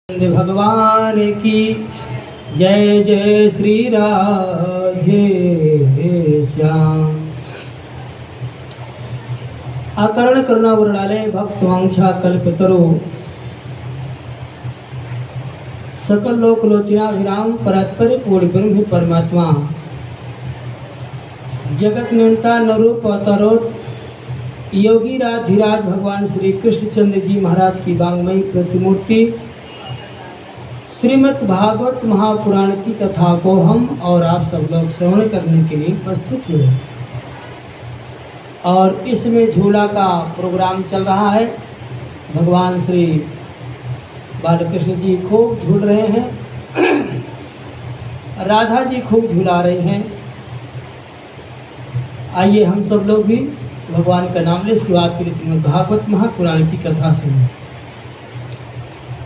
भगवान की जय जय श्री राधे श्याम। अकर्ण करुणा वरणालय भक्तवांछा कल्पतरु सकल लोक लोचना विराम परात्पर पूर्ण ब्रह्म परमात्मा जगत नियंता नरूप अवतारोत योगी राज धीराज भगवान श्री कृष्णचंद्र जी महाराज की वांगमयी प्रतिमूर्ति श्रीमद् भागवत महापुराण की कथा को हम और आप सब लोग श्रवण करने के लिए उपस्थित हुए और इसमें झूला का प्रोग्राम चल रहा है। भगवान श्री बालकृष्ण जी खूब झूल रहे हैं, राधा जी खूब झूला रहे हैं। आइए हम सब लोग भी भगवान का नाम ले, इसके बाद फिर श्रीमद् भागवत महापुराण की कथा सुने।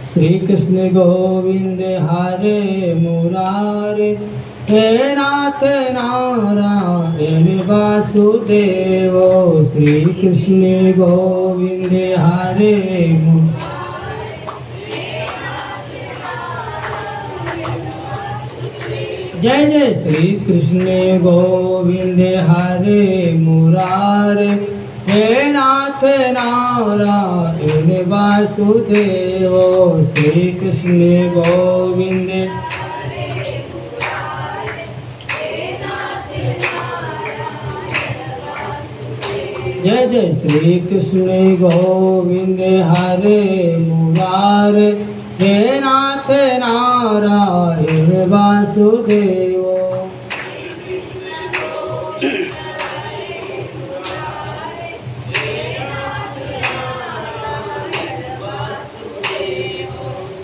श्री कृष्ण गोविंद हरे मुरारे हे नाथ नारायण वासुदेव। श्री कृष्ण गोविंद हरे जय जय श्री कृष्ण गोविंद हरे मुरारे हे नाथ नारायण वासुदेव। श्री कृष्ण गोविंद जय जय श्री कृष्ण गोविंद हरे मुरारे हे नाथ नारायण वासुदेव।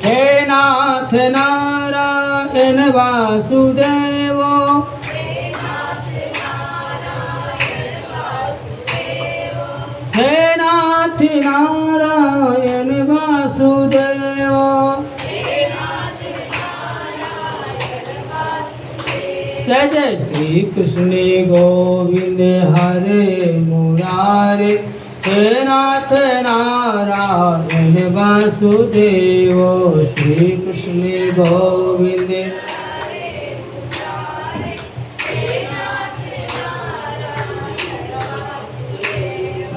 हे नाथ नारायण वासुदेव। हे नाथ नारायण वासुदेव। जय जय श्री कृष्ण गोविंद हरे मुरारे हे नाथ नारायण वासुदेव। श्री कृष्ण गोविंद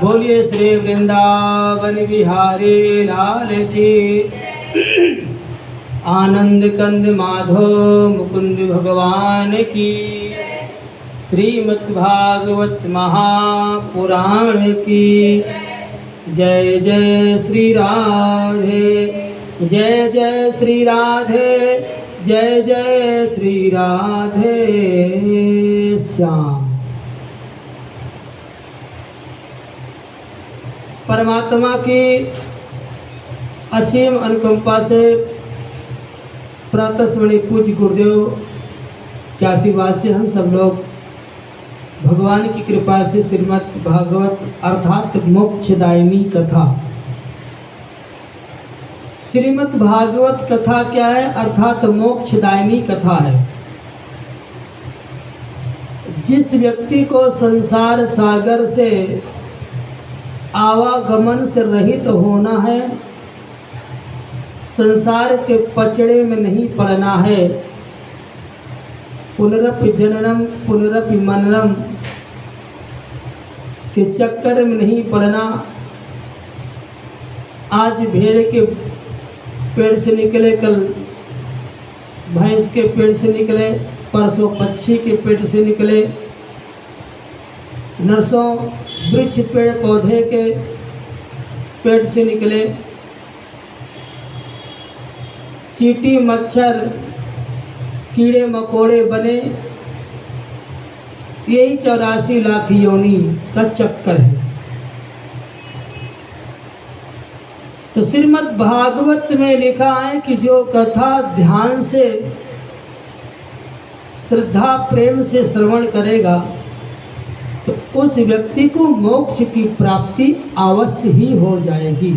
बोलिए श्री वृंदावन बिहारी लाल की। आनंद कंद माधव मुकुंद भगवान की। श्रीमद् भागवत महापुराण की जय जय श्री राधे जय जय श्री राधे जय जय श्री राधे श्याम। परमात्मा की असीम अनुकंपा से प्रातः स्मरणीय पूज्य गुरुदेव के आशीर्वाद से हम सब लोग भगवान की कृपा से श्रीमद् भागवत अर्थात मोक्षदायिनी कथा। श्रीमद् भागवत कथा क्या है? अर्थात मोक्षदायिनी कथा है। जिस व्यक्ति को संसार सागर से आवागमन से रहित होना है, संसार के पचड़े में नहीं पड़ना है, पुनरपि जननम पुनरपि मननम के चक्कर में नहीं पड़ना। आज भेड़ के पेड़ से निकले, कल भैंस के पेड़ से निकले, परसों पक्षी के पेड़ से निकले, नरसों वृक्ष पेड़ पौधे के पेड़ से निकले, चींटी मच्छर कीड़े मकोड़े बने। यही 84 लाख योनि का चक्कर है। तो श्रीमद् भागवत में लिखा है कि जो कथा ध्यान से श्रद्धा प्रेम से श्रवण करेगा तो उस व्यक्ति को मोक्ष की प्राप्ति अवश्य ही हो जाएगी।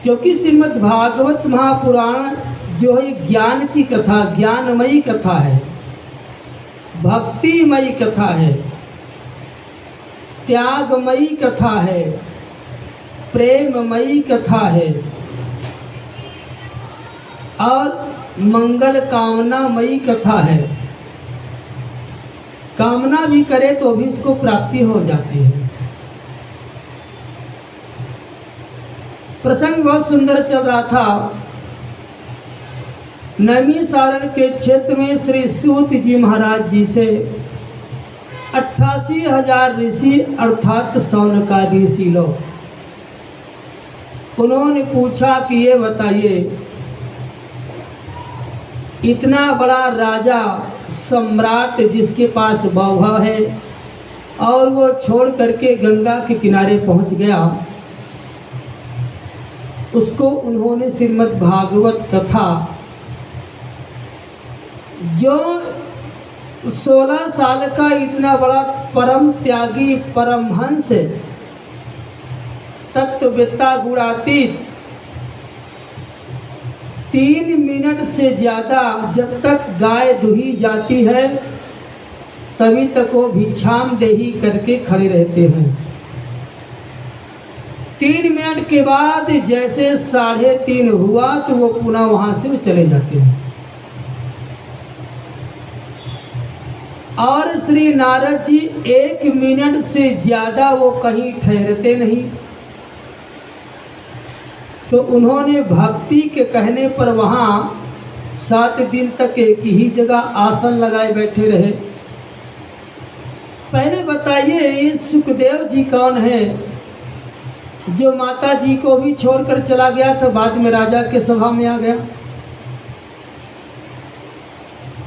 क्योंकि श्रीमद् भागवत महापुराण जो है ज्ञान की कथा, ज्ञानमयी कथा है, भक्तिमयी कथा है, त्यागमयी कथा है, प्रेममयी कथा है और मंगल कामनामयी कथा है। कामना भी करे तो भी इसको प्राप्ति हो जाती है। प्रसंग बहुत सुंदर चल रहा था। नैमिषारण्य के क्षेत्र में श्री सूत जी महाराज जी से 88,000 ऋषि अर्थात शौनकादि ऋषि लोग, उन्होंने पूछा कि ये बताइए, इतना बड़ा राजा सम्राट जिसके पास वैभव है और वो छोड़ करके गंगा के किनारे पहुंच गया, उसको उन्होंने श्रीमद् भागवत कथा, जो 16 साल का इतना बड़ा परम त्यागी परमहंस तत्ववेत्ता गुणातीत, 3 मिनट से ज़्यादा जब तक गाय दुही जाती है तभी तक वो भिक्षाम देही करके खड़े रहते हैं। 3 मिनट के बाद जैसे 3:30 हुआ तो वो पुनः वहाँ से चले जाते हैं। और श्री नारद जी 1 मिनट से ज़्यादा वो कहीं ठहरते नहीं। तो उन्होंने भक्ति के कहने पर वहाँ 7 दिन तक एक ही जगह आसन लगाए बैठे रहे। पहले बताइए, ये सुखदेव जी कौन है जो माता जी को भी छोड़कर चला गया था, बाद में राजा के सभा में आ गया।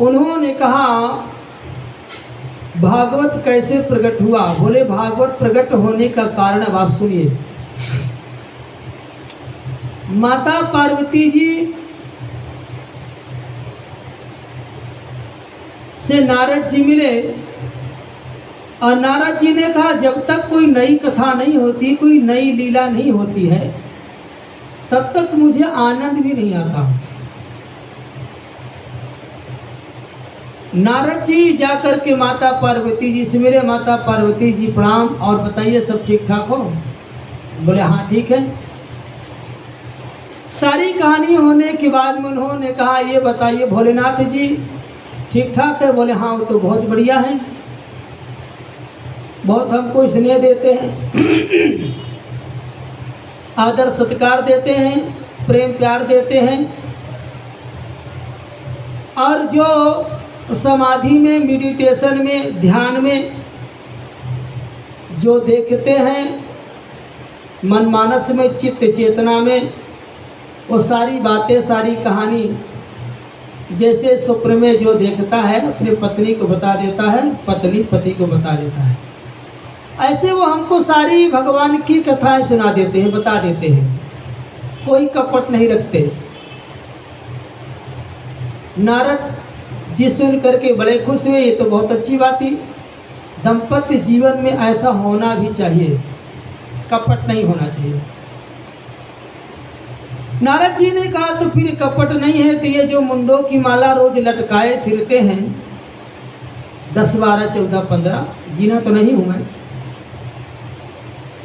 उन्होंने कहा भागवत कैसे प्रकट हुआ? बोले भागवत प्रकट होने का कारण अब आप सुनिए। माता पार्वती जी से नारद जी मिले और नारद जी ने कहा जब तक कोई नई कथा नहीं होती, कोई नई लीला नहीं होती है, तब तक मुझे आनंद भी नहीं आता। नारद जी जाकर के माता पार्वती जी से मिले। माता पार्वती जी प्रणाम, और बताइए सब ठीक ठाक हो? बोले हाँ ठीक है। सारी कहानी होने के बाद में उन्होंने कहा ये बताइए भोलेनाथ जी ठीक ठाक है? बोले हाँ वो तो बहुत बढ़िया है, बहुत हमको स्नेह देते हैं, आदर सत्कार देते हैं, प्रेम प्यार देते हैं, और जो समाधि में, मेडिटेशन में, ध्यान में जो देखते हैं, मन मानस में, चित्त चेतना में, वो सारी बातें, सारी कहानी जैसे स्वप्न में जो देखता है अपनी पत्नी को बता देता है, पत्नी पति को बता देता है, ऐसे वो हमको सारी भगवान की कथाएं सुना देते हैं, बता देते हैं, कोई कपट नहीं रखते। नारद जी सुन करके बड़े खुश हुए, ये तो बहुत अच्छी बात थी। दाम्पत्य जीवन में ऐसा होना भी चाहिए, कपट नहीं होना चाहिए। नारद जी ने कहा तो फिर कपट नहीं है तो ये जो मुंडों की माला रोज लटकाए फिरते हैं 10, 12, 14, 15, गिना तो नहीं हूँ मैं,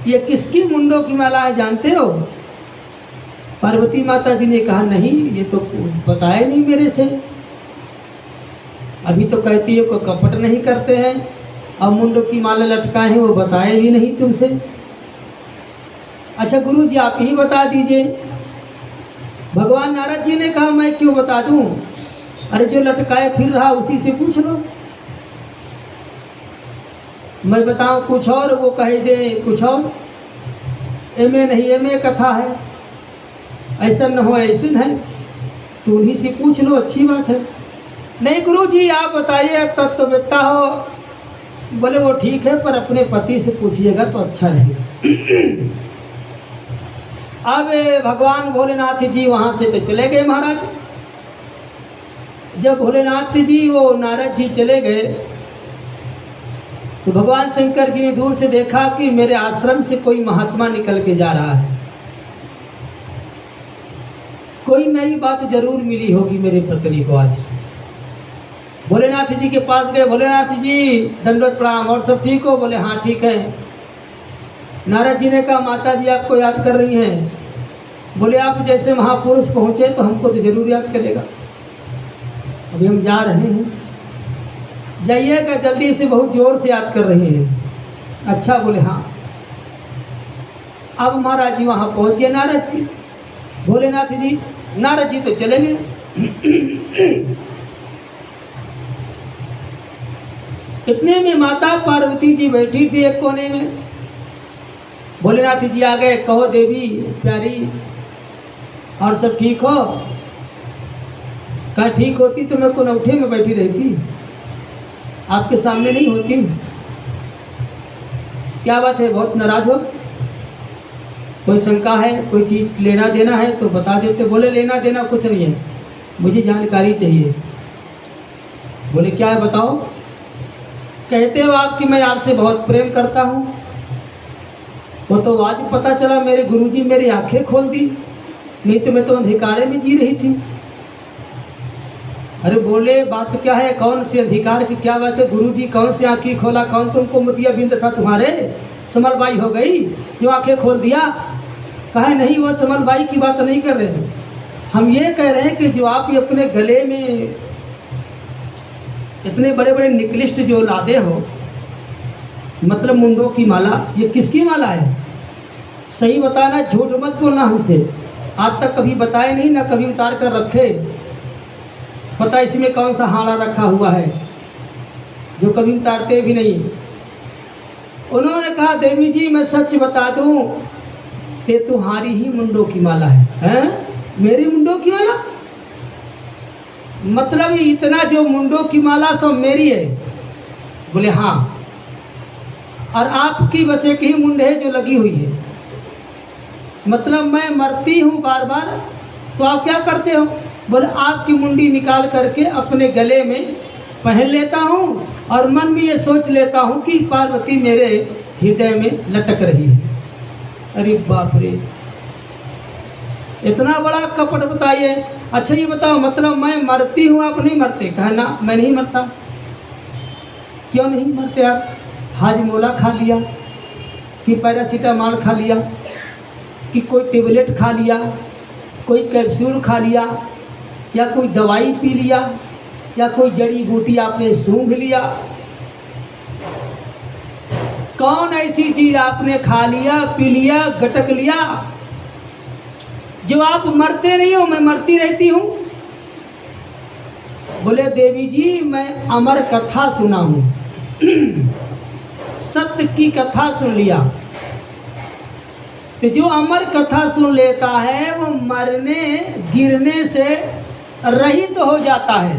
ये किसकी मुंडों की माला है जानते हो? पार्वती माता जी ने कहा नहीं, ये तो बताए नहीं मेरे से। अभी तो कहती है कोई कपट नहीं करते हैं, अब मुंडों की माला लटकाए हैं वो बताए भी नहीं तुमसे। अच्छा गुरु जी आप ही बता दीजिए। भगवान नारद जी ने कहा मैं क्यों बता दूं? अरे जो लटकाए फिर रहा उसी से पूछ लो। मैं बताऊं कुछ और, वो कह दे कुछ और। एमे नहीं एमे कथा है, ऐसा न हो ऐसे है, तो उन्हीं से पूछ लो, अच्छी बात है। नहीं गुरु जी आप बताइए, तत्ववेत्ता हो। बोले वो ठीक है पर अपने पति से पूछिएगा तो अच्छा रहेगा। अब भगवान भोलेनाथ जी वहाँ से तो चले गए महाराज। जब भोलेनाथ जी वो नारद जी चले गए तो भगवान शंकर जी ने दूर से देखा कि मेरे आश्रम से कोई महात्मा निकल के जा रहा है, कोई नई बात जरूर मिली होगी मेरे पत्नी को आज। भोलेनाथ जी के पास गए, भोलेनाथ जी दंडवत प्रणाम, और सब ठीक हो? बोले हाँ ठीक है। नारद जी ने कहा माता जी आपको याद कर रही हैं। बोले आप जैसे महापुरुष पहुँचे तो हमको तो जरूर याद करेगा। अभी हम जा रहे हैं, जाइएगा जल्दी से, बहुत ज़ोर से याद कर रही हैं। अच्छा, बोले हाँ। अब महाराज जी वहाँ पहुँच गए। नारद जी, भोलेनाथ जी, नारद जी तो चले गए। इतने में माता पार्वती जी बैठी थी एक कोने में। भोलेनाथ जी आ गए, कहो देवी प्यारी, और सब ठीक हो? कहा ठीक होती तो मैं कोनौठे में बैठी रहती, आपके सामने नहीं होती। क्या बात है, बहुत नाराज हो? कोई शंका है, कोई चीज़ लेना देना है तो बता देते। बोले लेना देना कुछ नहीं है, मुझे जानकारी चाहिए। बोले क्या है बताओ? कहते हो आप कि मैं आपसे बहुत प्रेम करता हूँ। वो तो आज पता चला, मेरे गुरुजी मेरी आंखें खोल दी, नहीं तो मैं तो अंधकारे में जी रही थी। अरे बोले बात क्या है, कौन से अधिकार की क्या बात है? गुरुजी कौन से आंखें खोला? कौन तुमको मोतिया बिंद था तुम्हारे? समलबाई हो गई जो आंखें खोल दिया? कहे नहीं, वो समलबाई की बात नहीं कर रहे हैं, हम ये कह रहे हैं कि जो आप ये अपने गले में इतने बड़े बड़े निकलिस्ट जो लादे हो, मतलब मुंडों की माला, ये किसकी माला है? सही बताना, झूठ मत बोलना हमसे। आज तक कभी बताए नहीं, ना कभी उतार कर रखे। पता इसमें कौन सा हाड़ा रखा हुआ है जो कभी उतारते भी नहीं। उन्होंने कहा देवी जी मैं सच बता दूं, ते तुम्हारी ही मुंडों की माला है। हैं? मेरी मुंडों की माला? मतलब इतना जो मुंडों की माला सब मेरी है? बोले हाँ। और आपकी बस एक ही मुंड है जो लगी हुई है। मतलब मैं मरती हूँ बार बार तो आप क्या करते हो? बोले आपकी मुंडी निकाल करके अपने गले में पहन लेता हूँ और मन में ये सोच लेता हूँ कि पार्वती मेरे हृदय में लटक रही है। अरे बाप रे, इतना बड़ा कपट बताइए। अच्छा ये बताओ, मतलब मैं मरती हूँ आप नहीं मरते? कहना मैं नहीं मरता। क्यों नहीं मरते आप? हाजमोला खा लिया कि पैरासीटामॉल खा लिया कि कोई टेबलेट खा लिया, कोई कैप्सूल खा लिया, या कोई दवाई पी लिया, या कोई जड़ी बूटी आपने सूंघ लिया? कौन ऐसी चीज आपने खा लिया, पी लिया, गटक लिया जो आप मरते नहीं हो? मैं मरती रहती हूँ। बोले देवी जी मैं अमर कथा सुना हूँ, सत्य की कथा सुन लिया। तो जो अमर कथा सुन लेता है वो मरने गिरने से रहित तो हो जाता है,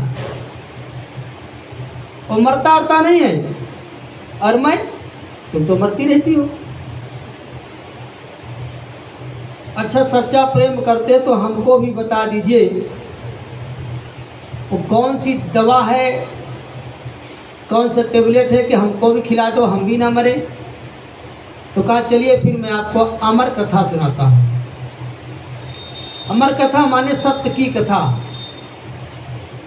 वो मरता उरता नहीं है। और मैं, तुम तो मरती रहती हो। अच्छा सच्चा प्रेम करते तो हमको भी बता दीजिए वो कौन सी दवा है, कौन सा टेबलेट है कि हमको भी खिला दो, हम भी ना मरे। तो कहा चलिए फिर मैं आपको अमर कथा सुनाता हूँ। अमर कथा माने सत्य की कथा,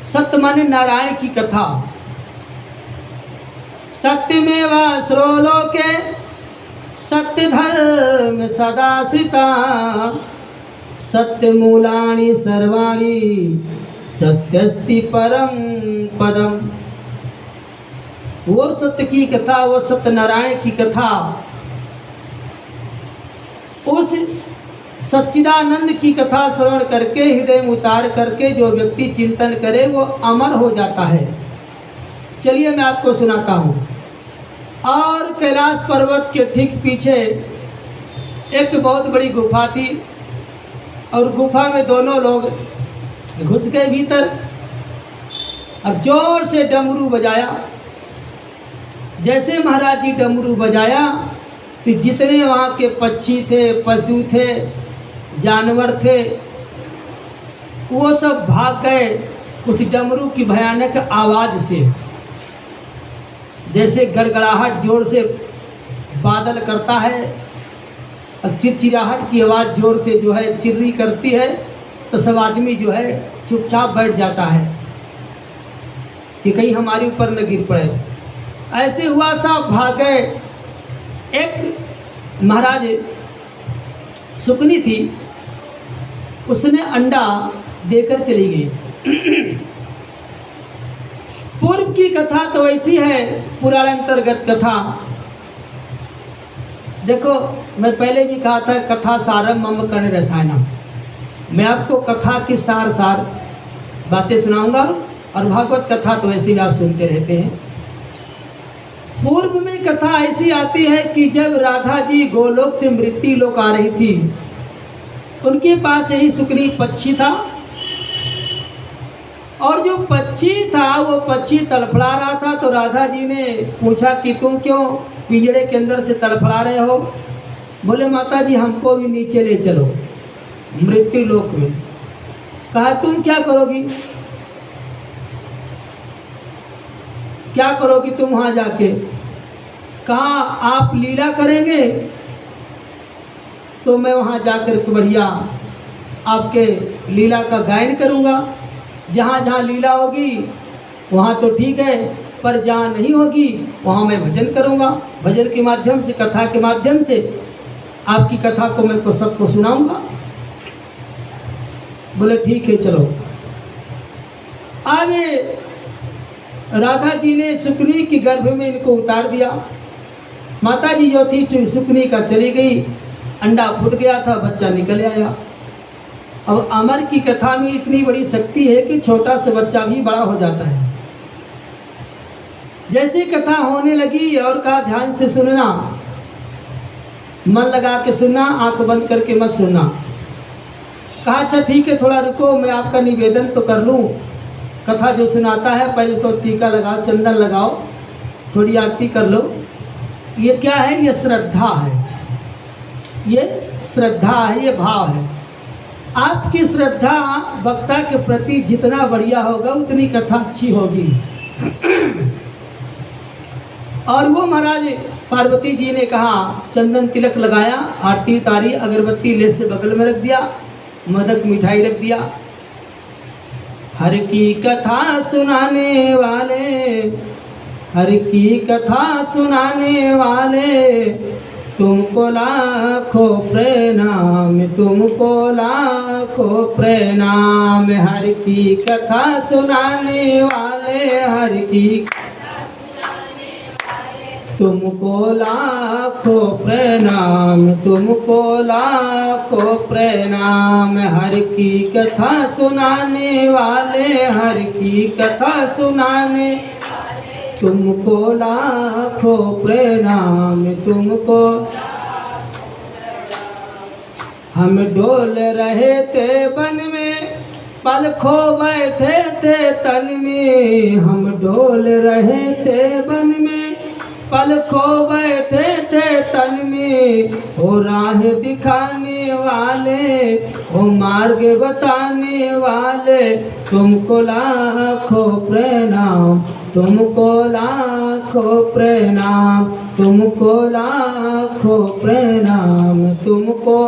सत्य माने नारायण की कथा। सत्यमेव श्रोलोके सत्य धर्म सदाश्रिता, सत्य मूलानि सर्वाणि सत्यस्ति परम पदम। वो सत्य की कथा, वो सत्य नारायण की कथा, उस सच्चिदानंद की कथा श्रवण करके हृदय में उतार करके जो व्यक्ति चिंतन करे वो अमर हो जाता है। चलिए मैं आपको सुनाता हूँ। और कैलाश पर्वत के ठीक पीछे एक बहुत बड़ी गुफा थी और गुफा में दोनों लोग घुस गए भीतर और जोर से डमरू बजाया। जैसे महाराज जी डमरू बजाया तो जितने वहाँ के पक्षी थे, पशु थे, जानवर थे, वो सब भाग गए कुछ डमरू की भयानक आवाज़ से। जैसे गड़गड़ाहट जोर से बादल करता है और चिरचिराहट की आवाज़ जोर से जो है चिर्री करती है तो सब आदमी जो है चुपचाप बैठ जाता है कि कहीं हमारे ऊपर न गिर पड़े। ऐसे हुआ, सब भाग गए। एक महाराज सुकनी थी, उसने अंडा देकर चली गई। पूर्व की कथा तो ऐसी है, पुराण अंतर्गत कथा। देखो, मैं पहले भी कहा था कथा सारम मम कर्ण रसायनम। मैं आपको कथा की सार बातें सुनाऊंगा, और भागवत कथा तो ऐसी भी आप सुनते रहते हैं। पूर्व में कथा ऐसी आती है कि जब राधा जी गोलोक से मृत्यु लोक आ रही थी, उनके पास यही सुकनी पक्षी था, और जो पक्षी था वो पक्षी तड़फड़ा रहा था। तो राधा जी ने पूछा कि तुम क्यों पिंजरे के अंदर से तड़फड़ा रहे हो? बोले माता जी हमको भी नीचे ले चलो मृत्यु लोक में। कहा तुम क्या करोगी, क्या करोगी तुम वहाँ जाके? कहा आप लीला करेंगे तो मैं वहाँ जाकर के बढ़िया आपके लीला का गायन करूँगा। जहाँ जहाँ लीला होगी वहाँ तो ठीक है, पर जहाँ नहीं होगी वहाँ मैं भजन करूँगा। भजन के माध्यम से, कथा के माध्यम से आपकी कथा को मैं सबको सुनाऊँगा। बोले ठीक है चलो। आगे राधा जी ने सुकनी की गर्भ में इनको उतार दिया। माता जी जो थी सुकनी का चली गई, अंडा फूट गया था, बच्चा निकल आया। अब अमर की कथा में इतनी बड़ी शक्ति है कि छोटा सा बच्चा भी बड़ा हो जाता है। जैसे कथा होने लगी और कहा ध्यान से सुनना, मन लगा के सुनना, आंख बंद करके मत सुनना। कहा अच्छा ठीक है, थोड़ा रुको, मैं आपका निवेदन तो कर लूँ। कथा जो सुनाता है पहले उसको टीका लगाओ, चंदन लगाओ, थोड़ी आरती कर लो। ये क्या है? ये श्रद्धा है, ये श्रद्धा है, ये भाव है। आपकी श्रद्धा वक्ता के प्रति जितना बढ़िया होगा उतनी कथा अच्छी होगी। और वो महाराज पार्वती जी ने कहा, चंदन तिलक लगाया, आरती उतारी, अगरबत्ती ले से बगल में रख दिया, मोदक मिठाई रख दिया। हर की कथा सुनाने वाले, हर की कथा सुनाने वाले, तुमको लाखों प्रणाम, तुमको लाखों प्रणाम। हर की कथा सुनाने वाले, हर की तुमको लाखों प्रणाम, तुमको लाखों प्रणाम। हर की कथा सुनाने वाले, हर की कथा सुनाने, तुमको लाखों प्रणाम, तुमको। हम डोल रहे थे वन में, पल खो बैठे थे तन में। हम डोल रहे थे वन में, पल खो बैठे थे तन में। ओ राह दिखाने वाले, ओ मार्ग बताने वाले, तुमको लाखों प्रणाम, तुमको लाखों प्रणाम, तुमको लाखों प्रणाम, तुमको।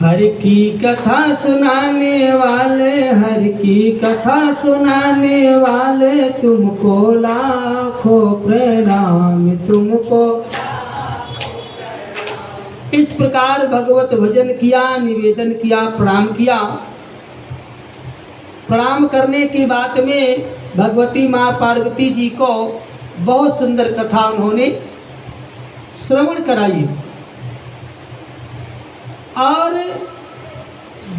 हर की कथा सुनाने वाले, हर की कथा सुनाने वाले, तुमको लाखों प्रणाम, तुमको। इस प्रकार भगवत भजन किया, निवेदन किया, प्रणाम किया। प्रणाम करने की बात में भगवती माँ पार्वती जी को बहुत सुंदर कथा उन्होंने श्रवण कराई। और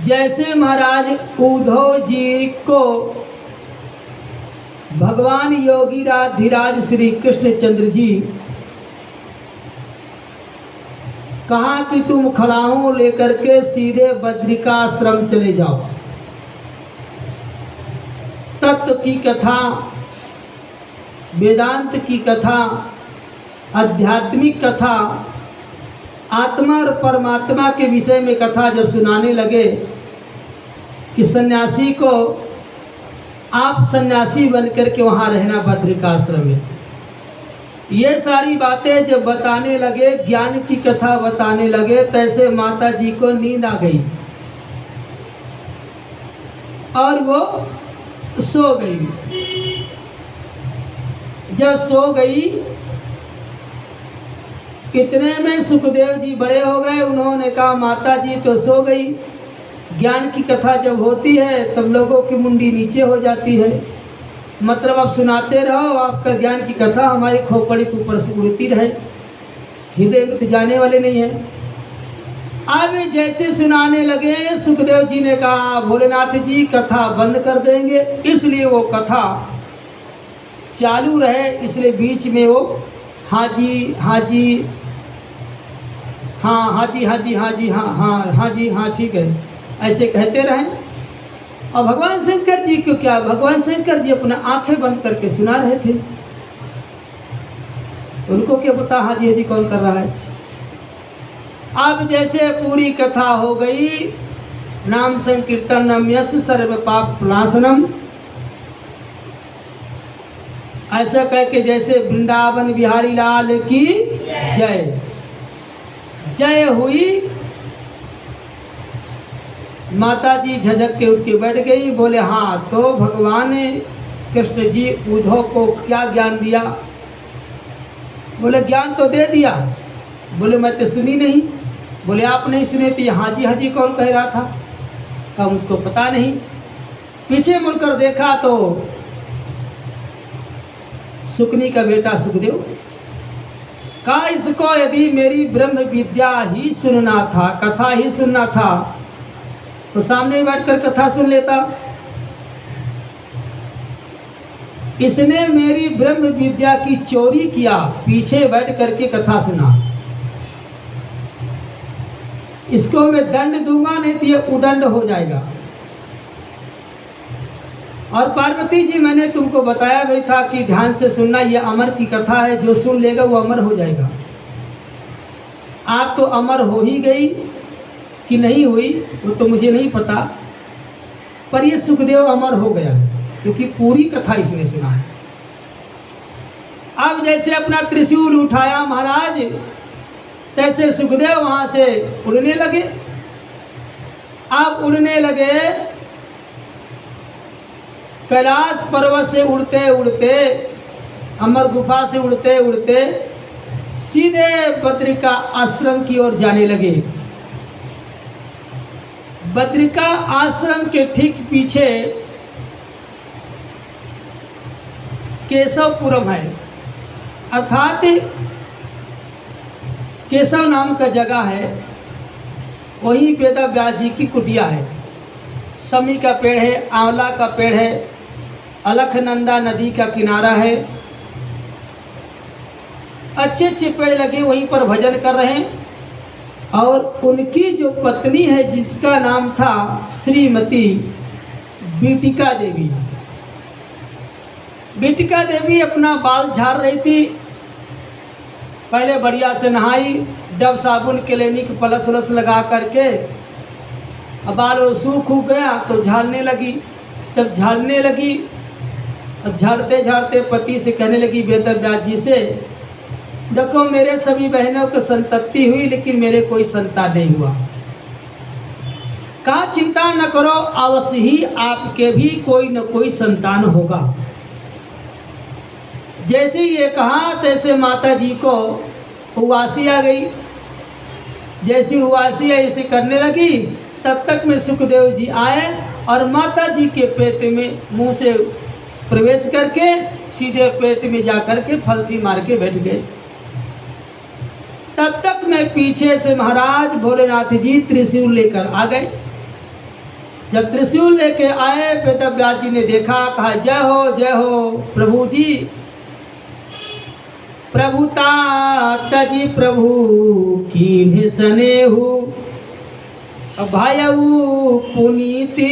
जैसे महाराज उद्धव जी को भगवान योगी राधिराज श्री कृष्णचंद्र जी कहा कि तुम खड़ाहों लेकर के सीधे बद्रिकाश्रम चले जाओ। तत्व की कथा, वेदांत की कथा, आध्यात्मिक कथा, आत्मा और परमात्मा के विषय में कथा जब सुनाने लगे कि सन्यासी को आप सन्यासी बनकर के वहाँ रहना बद्रिकाश्रम में, ये सारी बातें जब बताने लगे, ज्ञान की कथा बताने लगे, तैसे माता जी को नींद आ गई और वो सो गई। जब सो गई इतने में सुखदेव जी बड़े हो गए। उन्होंने कहा माता जी तो सो गई। ज्ञान की कथा जब होती है तब लोगों की मुंडी नीचे हो जाती है, मतलब आप सुनाते रहो, आपका ज्ञान की कथा हमारी खोपड़ी के ऊपर से उड़ती रहे, हृदय में तो जाने वाले नहीं है। अब जैसे सुनाने लगे सुखदेव जी ने कहा भोलेनाथ जी कथा बंद कर देंगे, इसलिए वो कथा चालू रहे, इसलिए बीच में वो हाँ जी हाँ जी हाँ, हाँ जी हाँ जी हाँ जी हाँ हाँ हाँ जी हाँ ठीक है ऐसे कहते रहें। और भगवान शंकर जी को क्या, भगवान शंकर जी अपना आंखें बंद करके सुना रहे थे, उनको क्या पता हाँ जी कौन कर रहा है। अब जैसे पूरी कथा हो गई, नाम संकीर्तनम यश सर्व पाप प्रणाशनम, ऐसा कह के जैसे वृंदावन बिहारी लाल की जय जय हुई। माता जी झझक के उठ के बैठ गई, बोले हाँ तो भगवान कृष्ण जी उद्धव को क्या ज्ञान दिया? बोले ज्ञान तो दे दिया। बोले मैं तो सुनी नहीं। बोले आप नहीं सुने तो ये हाँ जी कौन कह रहा था? कहा मुझको पता नहीं। पीछे मुड़कर देखा तो सुकनी का बेटा सुखदेव। कहा इसको यदि मेरी ब्रह्म विद्या ही सुनना था, कथा ही सुनना था, तो सामने बैठकर कथा सुन लेता। इसने मेरी ब्रह्म विद्या की चोरी किया, पीछे बैठ करके कथा सुना। इसको मैं दंड दूंगा, नहीं तो ये उदंड हो जाएगा। और पार्वती जी मैंने तुमको बताया भी था कि ध्यान से सुनना, ये अमर की कथा है, जो सुन लेगा वो अमर हो जाएगा। आप तो अमर हो ही गई कि नहीं हुई वो तो मुझे नहीं पता, पर ये सुखदेव अमर हो गया क्योंकि पूरी कथा इसने सुना है। अब जैसे अपना त्रिशूल उठाया महाराज, तैसे सुखदेव वहां से उड़ने लगे। अब उड़ने लगे, कैलाश पर्वत से उड़ते उड़ते, अमर गुफा से उड़ते उड़ते सीधे बद्रिका आश्रम की ओर जाने लगे। बद्रिका आश्रम के ठीक पीछे केशवपुरम है, अर्थात केशव नाम का जगह है, वहीं वेदव्यास जी की कुटिया है। समी का पेड़ है, आंवला का पेड़ है, अलखनंदा नदी का किनारा है, अच्छे अच्छे पेड़ लगे, वहीं पर भजन कर रहे हैं। और उनकी जो पत्नी है जिसका नाम था श्रीमती बीटिका देवी, बीटिका देवी अपना बाल झाड़ रही थी। पहले बढ़िया से नहाई, डब साबुन क्लिनिक प्लस वलस लगा करके, अब बाल सूख गया तो झाड़ने लगी। जब झाड़ने लगी, अब झाड़ते झाड़ते पति से कहने लगी वेदव्यास जी से, देखो मेरे सभी बहनों को संतति हुई लेकिन मेरे कोई संतान नहीं हुआ। कहा चिंता न करो, अवश्य ही आपके भी कोई न कोई संतान होगा। जैसे ये कहा तैसे माता जी को उवासी आ गई। जैसी उवासी ऐसे करने लगी, तब तक में सुखदेव जी आए और माता जी के पेट में मुंह से प्रवेश करके सीधे पेट में जा करके फलती मार के बैठ गए। तब तक मैं पीछे से महाराज भोलेनाथ जी त्रिशूल लेकर आ गए। जब त्रिशूल लेके आए, वेदव्यास जी ने देखा, कहा जय हो प्रभु जी, प्रभुता तजी प्रभु कीन्हे सनेहु, भायऊ पुनीति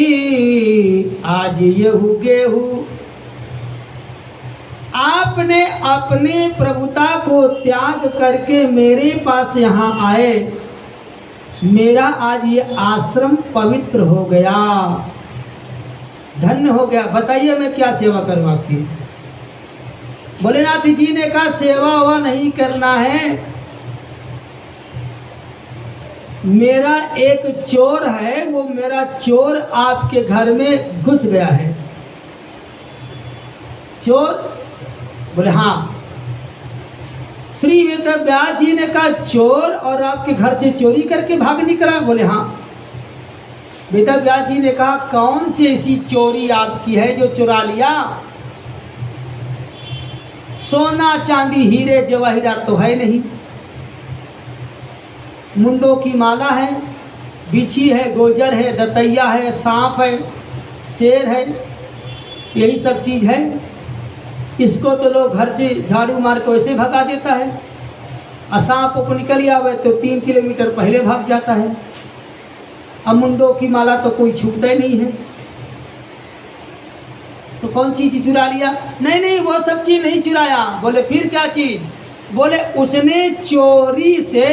आज यहु गेहू। आपने अपने प्रभुता को त्याग करके मेरे पास यहाँ आए, मेरा आज ये आश्रम पवित्र हो गया, धन्य हो गया। बताइए मैं क्या सेवा करूँ आपकी? भोलेनाथ जी ने कहा सेवा हुआ नहीं करना है, मेरा एक चोर है, वो मेरा चोर आपके घर में घुस गया है। चोर? बोले हाँ। श्री वेदव्यास जी ने कहा चोर और आपके घर से चोरी करके भाग निकला? बोले हाँ। वेदव्यास जी ने कहा कौन सी ऐसी चोरी आपकी है जो चुरा लिया? सोना चांदी हीरे जवाहिरात तो है नहीं, मुंडों की माला है, बिछी है, गोजर है, दतैया है, सांप है, शेर है, यही सब चीज़ है। इसको तो लोग घर से झाड़ू मार के वैसे भगा देता है, और सांप को निकल आवे तो 3 किलोमीटर पहले भाग जाता है। अब मुंडों की माला तो कोई छूटता ही नहीं है, तो कौन चीज़ चुरा लिया? नहीं नहीं, वो सब चीज़ नहीं चुराया। बोले फिर क्या चीज़? बोले उसने चोरी से,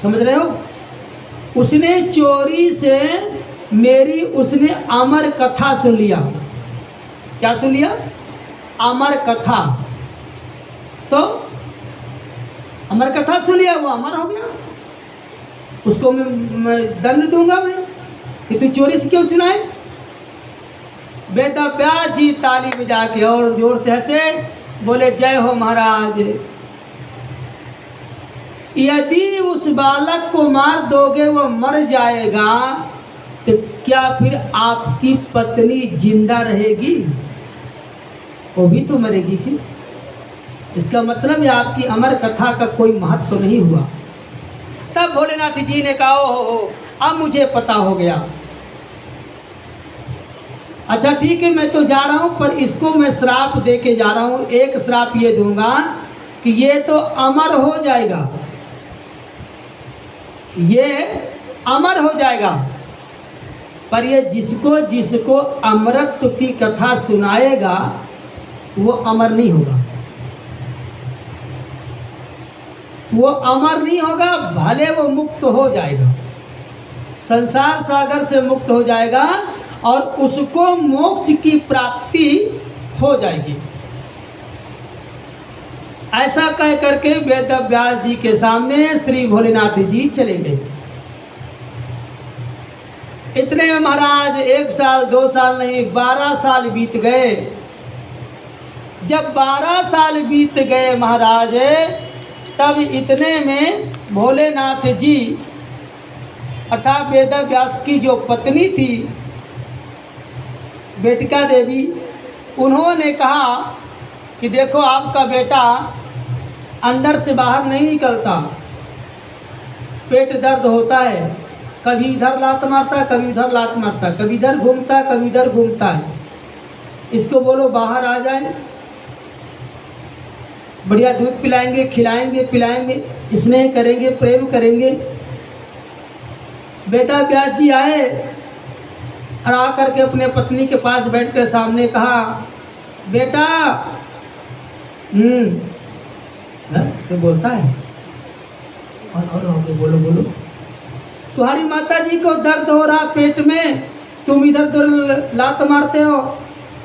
समझ रहे हो, उसने चोरी से मेरी उसने अमर कथा सुन लिया। क्या सुन लिया? अमर कथा। तो अमर कथा सुन लिया, वो अमर हो गया, उसको मैं दंड दूंगा मैं कि तू चोरी से क्यों सुनाए। वेदव्यास जी ताली बजा के और जोर से हंसे, बोले जय हो महाराज। यदि उस बालक को मार दोगे वो मर जाएगा, तो क्या फिर आपकी पत्नी जिंदा रहेगी? वो भी तो मरेगी फिर। इसका मतलब है आपकी अमर कथा का कोई महत्व तो नहीं हुआ। तब भोलेनाथ जी ने कहा हो अब मुझे पता हो गया। अच्छा ठीक है, मैं तो जा रहा हूँ, पर इसको मैं श्राप दे के जा रहा हूँ। एक श्राप ये दूंगा कि ये तो अमर हो जाएगा, ये अमर हो जाएगा, पर ये जिसको जिसको अमरत्व की कथा सुनाएगा वो अमर नहीं होगा, वो अमर नहीं होगा। भले वो मुक्त हो जाएगा, संसार सागर से मुक्त हो जाएगा और उसको मोक्ष की प्राप्ति हो जाएगी। ऐसा कह करके वेदव्यास जी के सामने श्री भोलेनाथ जी चले गए। इतने में महाराज 1 साल 2 साल नहीं 12 साल बीत गए। जब 12 साल बीत गए महाराज, तब इतने में भोलेनाथ जी अर्थात वेदव्यास की जो पत्नी थी बेटिका देवी, उन्होंने कहा कि देखो आपका बेटा अंदर से बाहर नहीं निकलता, पेट दर्द होता है, कभी इधर लात मारता, कभी इधर लात मारता, कभी इधर घूमता, कभी इधर घूमता है। इसको बोलो बाहर आ जाए, बढ़िया दूध पिलाएंगे, खिलाएंगे, पिलाएंगे, स्नेह करेंगे, प्रेम करेंगे। वेदव्यास जी आए और आकर के अपने पत्नी के पास बैठकर सामने कहा बेटा, तो बोलता है और बोलो बोलो, तुम्हारी माता जी को दर्द हो रहा पेट में, तुम इधर उधर लात मारते हो,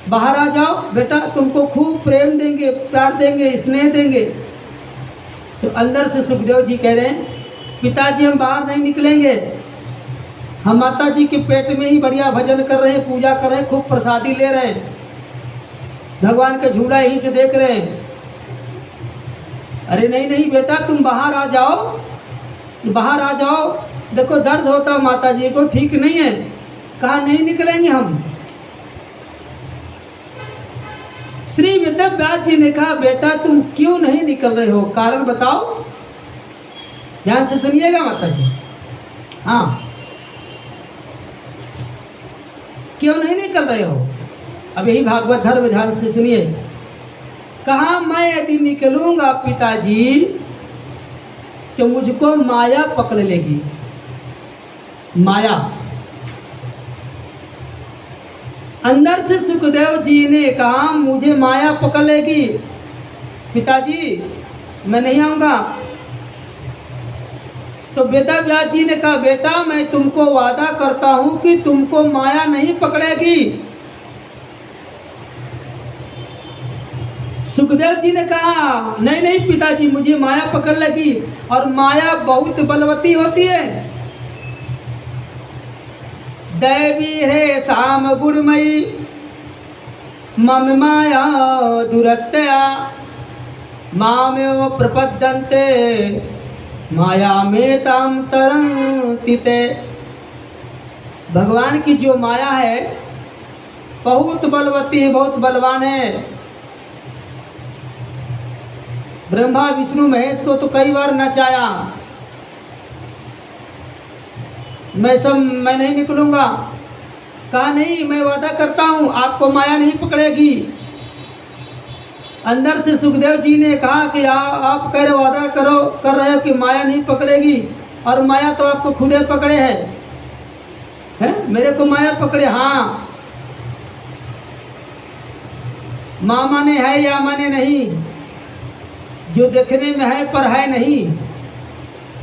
बाहर आ जाओ बेटा, तुमको खूब प्रेम देंगे, प्यार देंगे, स्नेह देंगे। तो अंदर से सुखदेव जी कह रहे हैं पिताजी हम बाहर नहीं निकलेंगे, हम माता जी के पेट में ही बढ़िया भजन कर रहे हैं, पूजा कर रहे हैं, खूब प्रसादी ले रहे हैं, भगवान का झूला यहीं से देख रहे हैं। अरे नहीं नहीं बेटा, तुम बाहर आ जाओ, बाहर आ जाओ, देखो दर्द होता माता जी को, ठीक नहीं है। कहा नहीं निकलेंगे हम। श्री वेदव्यास जी ने कहा बेटा तुम क्यों नहीं निकल रहे हो, कारण बताओ। ध्यान से सुनिएगा माता जी, हाँ, क्यों नहीं निकल रहे हो? अब यही भागवत धर्म ध्यान से सुनिए। कहा मैं यदि निकलूंगा पिताजी तो मुझको माया पकड़ लेगी, माया। अंदर से सुखदेव जी ने कहा मुझे माया पकड़ लेगी पिताजी, मैं नहीं आऊँगा। तो वेदव्यास जी ने कहा बेटा मैं तुमको वादा करता हूँ कि तुमको माया नहीं पकड़ेगी। सुखदेव जी ने कहा नहीं नहीं पिताजी, मुझे माया पकड़ लेगी, और माया बहुत बलवती होती है। दैवी है शाम गुणमयी, मम माया दुरत्या, मामेव प्रपद्यन्ते मायामेतां तरन्ति ते। भगवान की जो माया है बहुत बलवती है, बहुत बलवान है। ब्रह्मा विष्णु महेश को तो कई बार नचाया, मैं नहीं निकलूंगा। कहा नहीं, मैं वादा करता हूँ आपको माया नहीं पकड़ेगी। अंदर से सुखदेव जी ने कहा कि आप कह रहे वादा कर रहे हो कि माया नहीं पकड़ेगी, और माया तो आपको खुदे पकड़े है? मेरे को माया पकड़े। हाँ, माँ माने है या माने नहीं, जो देखने में है पर है नहीं,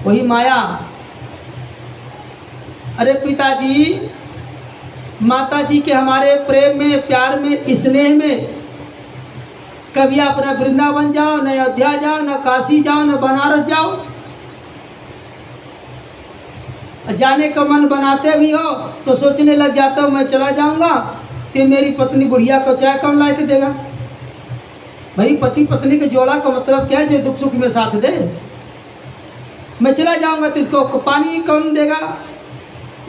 वही माया। अरे पिताजी, माताजी के हमारे प्रेम में, प्यार में, स्नेह में कभी आप न वृंदावन जाओ, न अयोध्या जाओ, न काशी जाओ, न बनारस जाओ। जाने का मन बनाते भी हो तो सोचने लग जाता हूँ मैं चला जाऊंगा तो मेरी पत्नी बुढ़िया को चाय कौन ला के देगा। भाई पति पत्नी के जोड़ा का मतलब क्या है? जो दुख सुख में साथ दे। मैं चला जाऊंगा तो इसको पानी कौन देगा,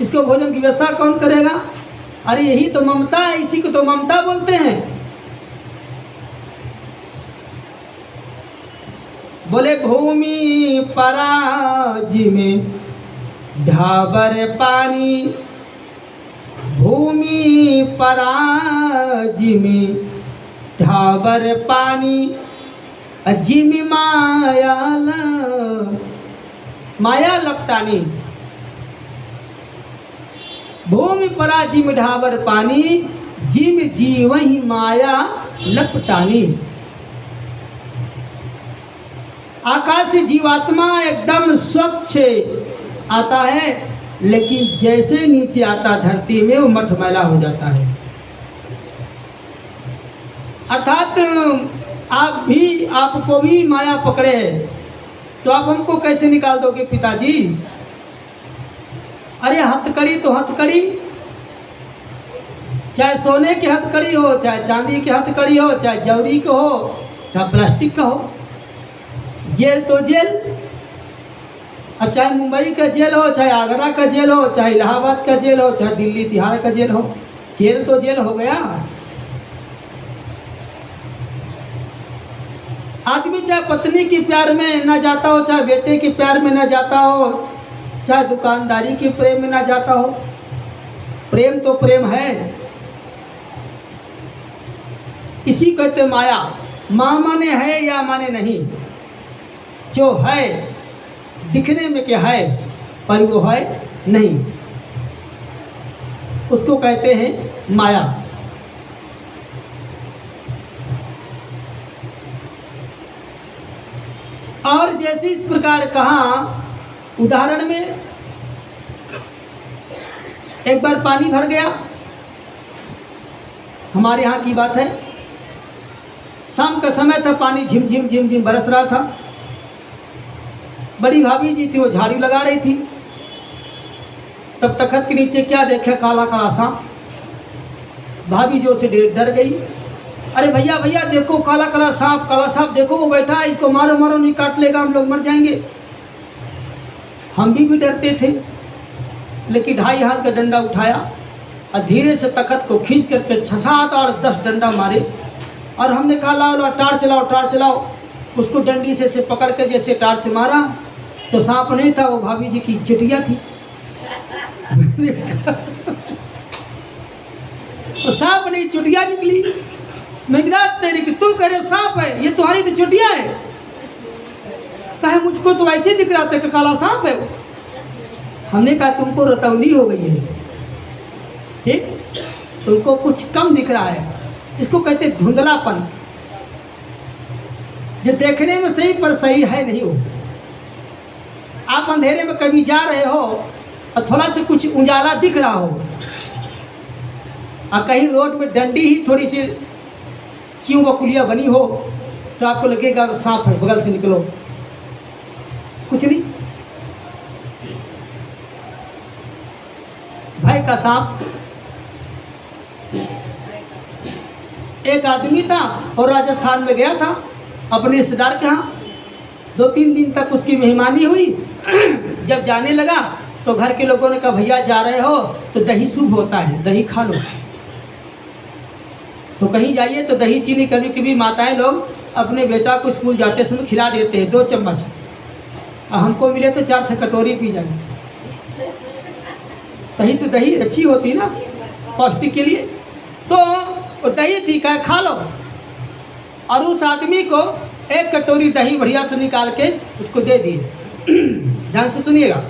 इसको भोजन की व्यवस्था कौन करेगा? अरे यही तो ममता है, इसी को तो ममता बोलते हैं। बोले भूमि पराजी में ढाबर पानी, भूमि पराजी में ढाबर पानी, अजिमी माया लपटानी। भूमि पराजी में ढाबर पानी, जिम जीवही माया लपटानी। आकाश से जीवात्मा एकदम स्वच्छ आता है, लेकिन जैसे नीचे आता धरती में वो मठमैला हो जाता है। अर्थात आपको भी माया पकड़े है, तो आप हमको कैसे निकाल दोगे पिताजी? अरे हथकड़ी तो हथकड़ी, चाहे सोने की हथकड़ी हो, चाहे चांदी की हथकड़ी हो, चाहे जौहरी का हो, चाहे प्लास्टिक का हो। जेल तो जेल, अब चाहे मुंबई का जेल हो, चाहे आगरा का जेल हो, चाहे इलाहाबाद का जेल हो, चाहे दिल्ली तिहाड़ का जेल हो, जेल तो जेल हो गया। आदमी चाहे पत्नी के प्यार में ना जाता हो, चाहे बेटे के प्यार में ना जाता हो, चाहे दुकानदारी के प्रेम में ना जाता हो, प्रेम तो प्रेम है। इसी कहते माया। माँ माने है या माने नहीं, जो है दिखने में क्या है पर वो है नहीं, उसको कहते हैं माया। और जैसे इस प्रकार कहा, उदाहरण में एक बार पानी भर गया, हमारे यहाँ की बात है, शाम का समय था, पानी झिम झिम झिम झिम बरस रहा था। बड़ी भाभी जी थी, वो झाड़ू लगा रही थी। तब तखत के नीचे क्या देखा? काला काला सांप। भाभी जो से डर गई। अरे भैया भैया देखो, काला काला सांप देखो, वो बैठा है, इसको मारो मारो, नहीं काट लेगा, हम लोग मर जाएंगे। हम भी डरते थे, लेकिन 2.5 हाथ का डंडा उठाया और धीरे से तखत को खींच करके 6-7 और 10 डंडा मारे। और हमने कहा लाओ टार्च चलाओ, टार्च चलाओ। उसको डंडी से पकड़ कर जैसे टार्च मारा तो सांप नहीं था, वो भाभी जी की चुटिया थी। तो सांप नहीं, चुटिया निकली। मैं तेरी कि तुम कह रहे सांप है, ये तुम्हारी तो चुटिया है। कहे मुझको तो ऐसे दिख रहा था कि काला सांप है वो। हमने कहा तुमको रतौंधी हो गई है, ठीक, तुमको कुछ कम दिख रहा है। इसको कहते धुंधलापन, जो देखने में सही पर सही है नहीं हो। आप अंधेरे में कभी जा रहे हो और थोड़ा सा कुछ उजाला दिख रहा हो, और कहीं रोड में डंडी ही थोड़ी सी च्यू बकुलिया बनी हो, तो आपको लगेगा सांप है, बगल से निकलो। कुछ नहीं, भाई का सांप। एक आदमी था और राजस्थान में गया था, अपने रिश्तेदार के यहाँ। 2-3 दिन तक उसकी मेहमानी हुई। जब जाने लगा तो घर के लोगों ने कहा भैया जा रहे हो तो दही शुभ होता है, दही खा लो। तो कहीं जाइए तो दही चीनी कभी कभी माताएं लोग अपने बेटा को स्कूल जाते समय खिला देते हैं 2 चम्मच, और हमको मिले तो 4-6 कटोरी पी जाए। दही तो दही अच्छी होती ना पौष्टिक के लिए, तो दही ठीक है खा लो। और उस आदमी को 1 कटोरी दही बढ़िया से निकाल के उसको दे दिए। ध्यान से सुनिएगा।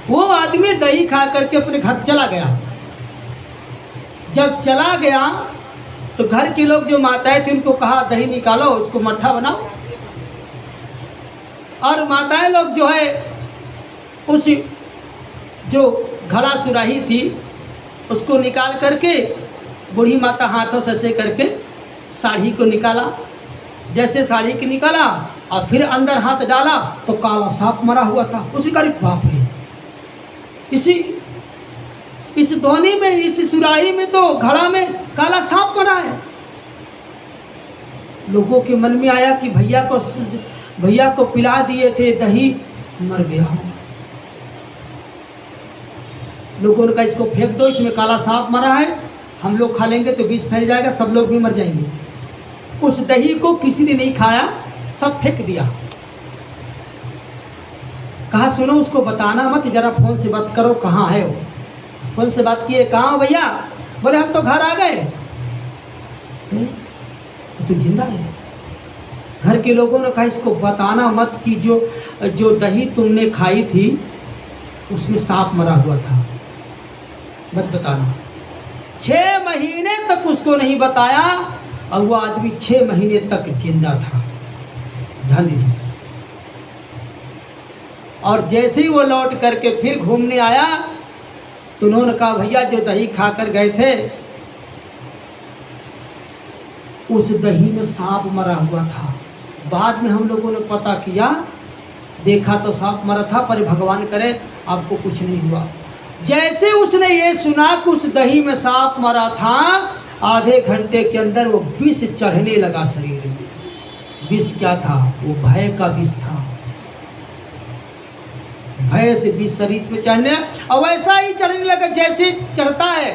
वो आदमी दही खा करके अपने घर चला गया। जब चला गया तो घर के लोग जो माताएं थी उनको कहा दही निकालो, उसको मट्ठा बनाओ। और माताएं लोग जो है उस जो घड़ा सुराही थी उसको निकाल करके, बूढ़ी माता हाथों से ऐसे करके साड़ी को निकाला। जैसे साड़ी की निकाला और फिर अंदर हाथ डाला तो काला सांप मरा हुआ था। उसी का बाप रे, इस धोनी में, इस सुराही में तो घड़ा में काला सांप मरा है। लोगों के मन में आया कि भैया को पिला दिए थे दही, मर गया। लोगों ने कहा इसको फेंक दो, इसमें काला सांप मरा है, हम लोग खा लेंगे तो विष फैल जाएगा, सब लोग भी मर जाएंगे। उस दही को किसी ने नहीं खाया, सब फेंक दिया। कहा सुनो उसको बताना मत, जरा फोन से बात करो कहाँ है वो। फोन से बात किए, कहाँ हो भैया? बोले हम तो घर आ गए। तो जिंदा है। घर के लोगों ने कहा इसको बताना मत कि जो दही तुमने खाई थी उसमें सांप मरा हुआ था, मत बताना। 6 महीने तक उसको नहीं बताया और वो आदमी 6 महीने तक जिंदा था। ध्यान दीजिए। और जैसे ही वो लौट करके फिर घूमने आया तो उन्होंने कहा भैया जो दही खाकर गए थे उस दही में सांप मरा हुआ था। बाद में हम लोगों ने पता किया, देखा तो सांप मरा था, पर भगवान करे आपको कुछ नहीं हुआ। जैसे उसने ये सुना कि उस दही में सांप मरा था, आधे घंटे के अंदर वो विष चढ़ने लगा शरीर में। विष क्या था? वो भय का विष था। भय से विष शरीर में चढ़ने, और वैसा ही चढ़ने लगा जैसे चढ़ता है।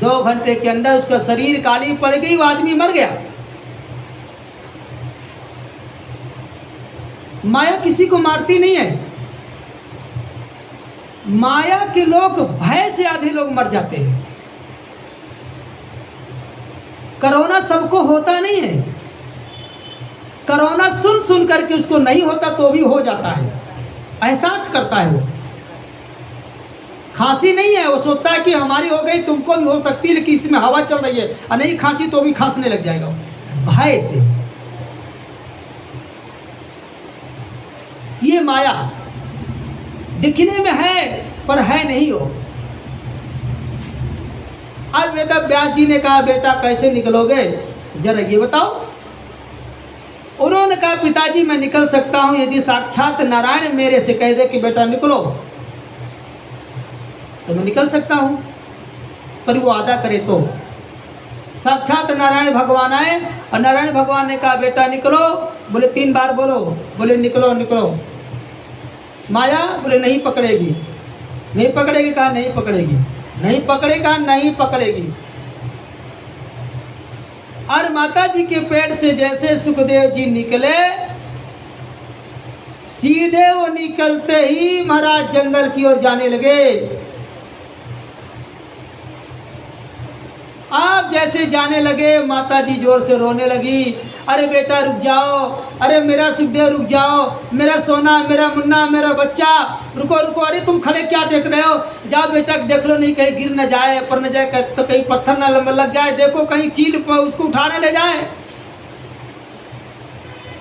2 घंटे के अंदर उसका शरीर काली पड़ गई, वो आदमी मर गया। माया किसी को मारती नहीं है। माया के लोग भय से आधे लोग मर जाते हैं। कोरोना सबको होता नहीं है। कोरोना सुन सुन करके उसको नहीं होता तो भी हो जाता है, एहसास करता है। वो खांसी नहीं है, वो सोचता है कि हमारी हो गई, तुमको भी हो सकती है, लेकिन इसमें हवा चल रही है और नहीं खांसी तो भी खांसने लग जाएगा भय से। ये माया दिखने में है पर है नहीं हो। अब वेद व्यास जी ने कहा बेटा कैसे निकलोगे जरा ये बताओ। उन्होंने कहा पिताजी मैं निकल सकता हूं यदि साक्षात नारायण मेरे से कह दे कि बेटा निकलो तो मैं निकल सकता हूं, पर वो वादा करे तो। साक्षात नारायण भगवान आए और नारायण भगवान ने कहा बेटा निकलो। बोले 3 बार बोलो। बोले निकलो निकलो। माया बोले नहीं पकड़ेगी। नहीं पकड़ेगी, कहा नहीं पकड़ेगी। नहीं पकड़ेगा, नहीं पकड़ेगी। और माता जी के पेट से जैसे सुखदेव जी निकले, सीधे वो निकलते ही महाराज जंगल की ओर जाने लगे। आप जैसे जाने लगे माता जी जोर से रोने लगी, अरे बेटा रुक जाओ, अरे मेरा सुखदेव रुक जाओ, मेरा सोना, मेरा मुन्ना, मेरा बच्चा, रुको रुको, अरे तुम खड़े क्या देख रहे हो, जाओ बेटा देख लो नहीं कहीं गिर न जाए, पर न जाए तो कहीं पत्थर न लग जाए, देखो कहीं चील उसको उठाने ले जाए।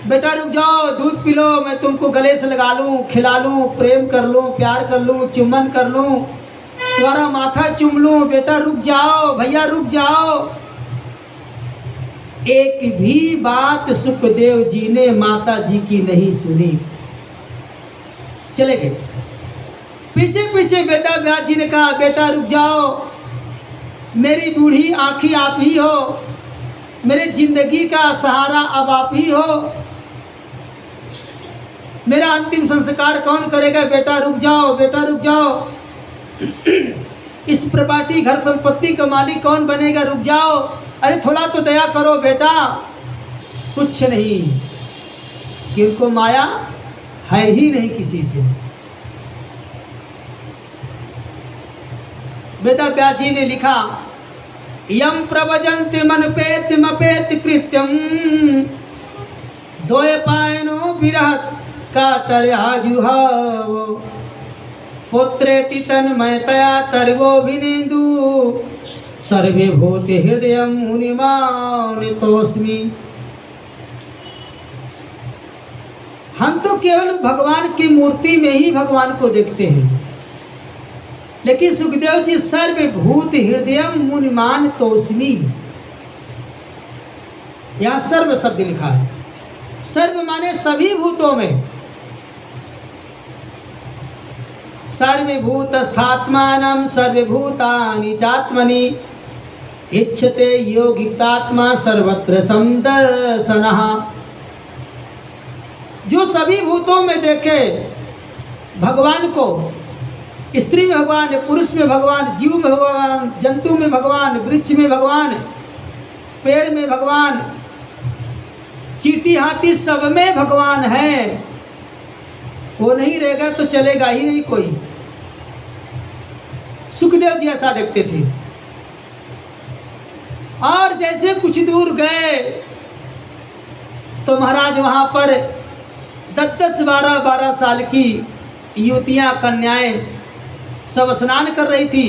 बेटा रुक जाओ, दूध पी लो, मैं तुमको गले से लगा लूँ, खिला लूँ, प्रेम कर लूँ, प्यार कर लूँ, चुम्बन कर लूँ, तुम्हारा माथा चूम लूं। बेटा रुक जाओ, भैया रुक जाओ। एक भी बात सुखदेव जी ने माता जी की नहीं सुनी, चले गए। पीछे पीछे वेदा व्यास जी ने कहा बेटा रुक जाओ, मेरी बूढ़ी आंखी आप ही हो, मेरे जिंदगी का सहारा अब आप ही हो। मेरा अंतिम संस्कार कौन करेगा? बेटा रुक जाओ, बेटा रुक जाओ। इस प्रॉपर्टी घर संपत्ति का मालिक कौन बनेगा? रुक जाओ, अरे थोड़ा तो दया करो बेटा। कुछ नहीं, कि उनको माया है ही नहीं किसी से। वेद व्यास जी ने लिखा, यम प्रवजन्ति मनपेति मपेति कृत्यम दोय पायनो विरहत का तरयाजुहावो पुत्रेति तन्मयतया तर्वोभिनेन्दु सर्वे भूते हृदय मुनिमानितोस्मि। हम तो केवल भगवान की मूर्ति में ही भगवान को देखते हैं, लेकिन सुखदेव जी सर्वभूत हृदय मुनिमान तोस्मि, यहाँ सर्व शब्द लिखा है। सर्व माने सभी भूतों में। सर्वभूत स्थात्मानं सर्वभूतानि चात्मनि इच्छते योगितात्मा सर्वत्र समदर्शनः। जो सभी भूतों में देखे भगवान को, स्त्री में भगवान, पुरुष में भगवान, जीव में भगवान, जंतु में भगवान, वृक्ष में भगवान, पेड़ में भगवान, चींटी हाथी सब में भगवान है। वो नहीं रहेगा तो चलेगा ही नहीं कोई। सुखदेव जी ऐसा देखते थे। और जैसे कुछ दूर गए तो महाराज वहां पर 10-10, 12-12 साल की युवतियां, कन्याएं सब स्नान कर रही थी।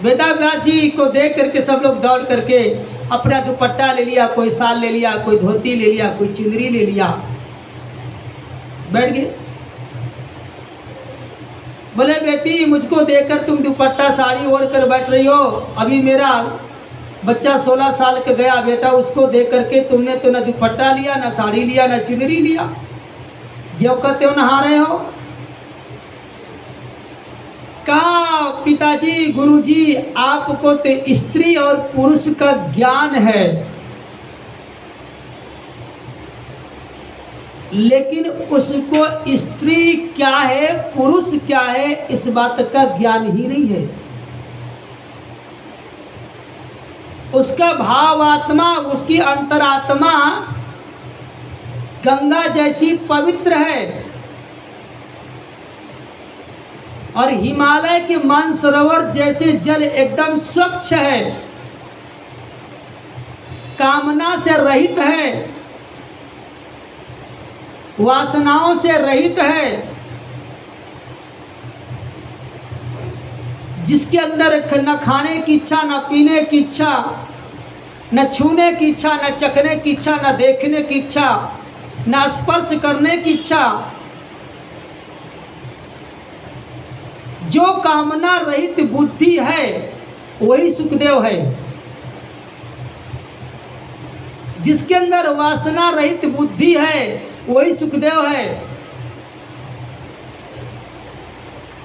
वेदव्यास जी को देख करके सब लोग दौड़ करके अपना दुपट्टा ले लिया, कोई शाल ले लिया, कोई धोती ले लिया, कोई चुनरी ले लिया, बैठ गए। बोले बेटी, मुझको देखकर तुम दुपट्टा साड़ी ओढ़ कर बैठ रही हो। अभी मेरा बच्चा 16 साल का गया बेटा, उसको देख करके तुमने तो ना दुपट्टा लिया, ना साड़ी लिया, ना चुनरी लिया, जो कहते हो नहा रहे हो। कहा पिताजी, गुरुजी, आपको तो स्त्री और पुरुष का ज्ञान है, लेकिन उसको स्त्री क्या है, पुरुष क्या है, इस बात का ज्ञान ही नहीं है। उसका भावात्मा, उसकी अंतरात्मा गंगा जैसी पवित्र है और हिमालय के मानसरोवर जैसे जल एकदम स्वच्छ है, कामना से रहित है, वासनाओं से रहित है, जिसके अंदर न खाने की इच्छा, न पीने की इच्छा, न छूने की इच्छा, न चखने की इच्छा, न देखने की इच्छा, न स्पर्श करने की इच्छा। जो कामना रहित बुद्धि है वही सुखदेव है। जिसके अंदर वासना रहित बुद्धि है वही सुखदेव है।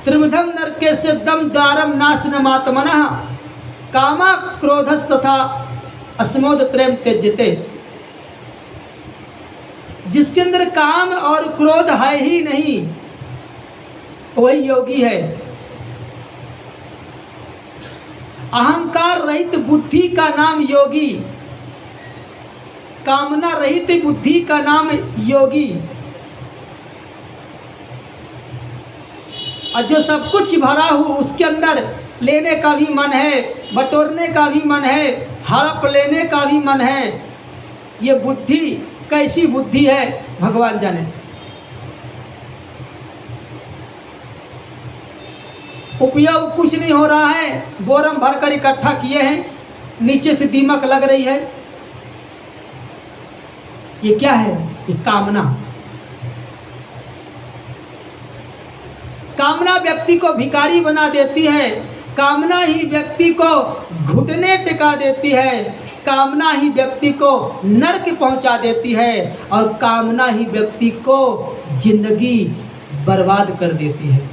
त्रिविधम नरके से दम द्वारम नाशनमात्मनः कामा क्रोधस्तथा अस्मोद त्रयम त्यज्यते। जिसके अंदर काम और क्रोध है ही नहीं वही योगी है। अहंकार रहित बुद्धि का नाम योगी, कामना रहित बुद्धि का नाम योगी। और जो सब कुछ भरा हो उसके अंदर लेने का भी मन है, बटोरने का भी मन है, हड़प लेने का भी मन है। ये बुद्धि कैसी बुद्धि है भगवान जाने। उपयोग कुछ नहीं हो रहा है, बोरम भरकर इकट्ठा किए हैं, नीचे से दीमक लग रही है। ये क्या है? ये कामना। कामना व्यक्ति को भिखारी बना देती है, कामना ही व्यक्ति को घुटने टिका देती है, कामना ही व्यक्ति को नरक पहुंचा देती है और कामना ही व्यक्ति को जिंदगी बर्बाद कर देती है।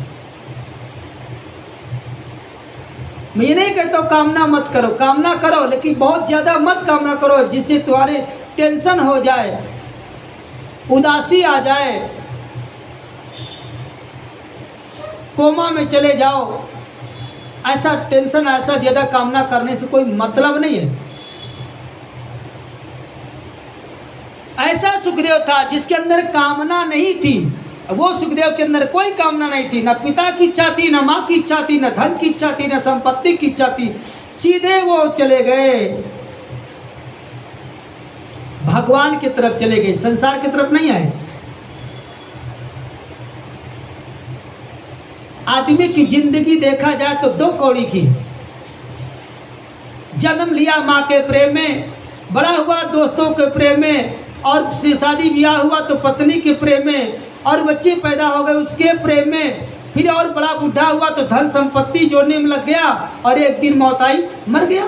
मैं ये नहीं कहता हूँ कामना मत करो, कामना करो, लेकिन बहुत ज़्यादा मत कामना करो जिससे तुम्हारे टेंशन हो जाए, उदासी आ जाए, कोमा में चले जाओ। ऐसा टेंशन, ऐसा ज़्यादा कामना करने से कोई मतलब नहीं है। ऐसा सुखदेव था जिसके अंदर कामना नहीं थी। वो सुखदेव के अंदर कोई कामना नहीं थी, न पिता की इच्छा थी, न माँ की इच्छा थी, न धन की इच्छा थी, न संपत्ति की इच्छा थी। सीधे वो चले गए, भगवान की तरफ चले गए, संसार की तरफ नहीं आए। आदमी की जिंदगी देखा जाए तो दो कौड़ी की। जन्म लिया माँ के प्रेम में, बड़ा हुआ दोस्तों के प्रेम में, और से शादी ब्याह हुआ तो पत्नी के प्रेम में, और बच्चे पैदा हो गए उसके प्रेम में, फिर और बड़ा बूढ़ा हुआ तो धन संपत्ति जोड़ने में लग गया, और एक दिन मौत आई, मर गया।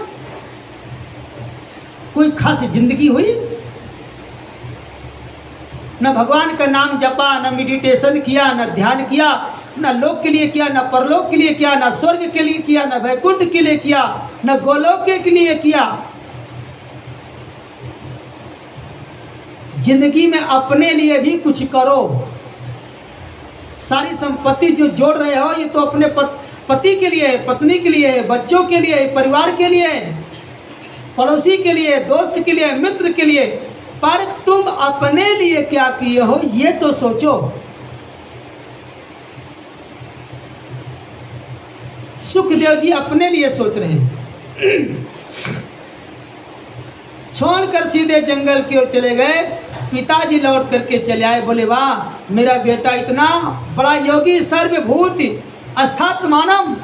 कोई खास जिंदगी हुई? न भगवान का नाम जपा, न मेडिटेशन किया, न ध्यान किया, न लोक के लिए किया, न परलोक के लिए किया, न स्वर्ग के लिए किया, न वैकुंठ के लिए किया, न गोलोक के लिए किया। जिंदगी में अपने लिए भी कुछ करो। सारी संपत्ति जो जोड़ रहे हो ये तो अपने पति के लिए, पत्नी के लिए, बच्चों के लिए, परिवार के लिए, पड़ोसी के लिए, दोस्त के लिए, मित्र के लिए, पर तुम अपने लिए क्या किए हो ये तो सोचो। सुखदेव जी अपने लिए सोच रहे हैं। छोड़कर सीधे जंगल की ओर चले गए। पिताजी लौट करके चले आए, बोले वाह मेरा बेटा इतना बड़ा योगी, सर्वभूत अस्थात्मानम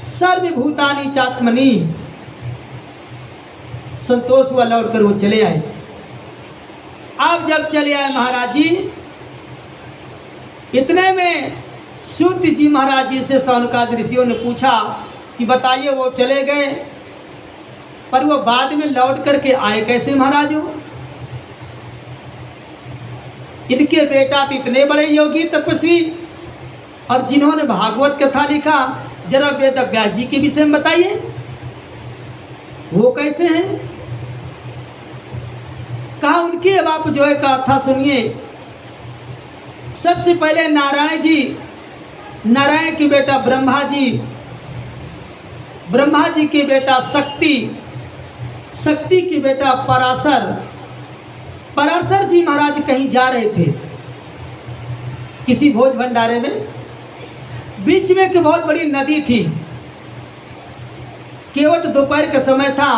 सर्वभूतानि चात्मनि। संतोष हुआ, लौट कर वो चले आए। अब जब चले आए महाराज जी, इतने में सूत जी महाराज जी से सौनकादि ऋषियों ने पूछा कि बताइए वो चले गए, पर वो बाद में लौट करके आए कैसे महाराज? हो इनके बेटा तो इतने बड़े योगी तपस्वी, और जिन्होंने भागवत कथा लिखा, जरा वेद व्यास जी के विषय में बताइए वो कैसे हैं? कहा उनकी अब आप जो है कथा सुनिए। सबसे पहले नारायण जी, नारायण के बेटा ब्रह्मा जी, ब्रह्मा जी के बेटा शक्ति, शक्ति के बेटा पराशर। पराशर जी महाराज कहीं जा रहे थे किसी भोज भंडारे में, बीच में एक बहुत बड़ी नदी थी। केवट दोपहर का समय था।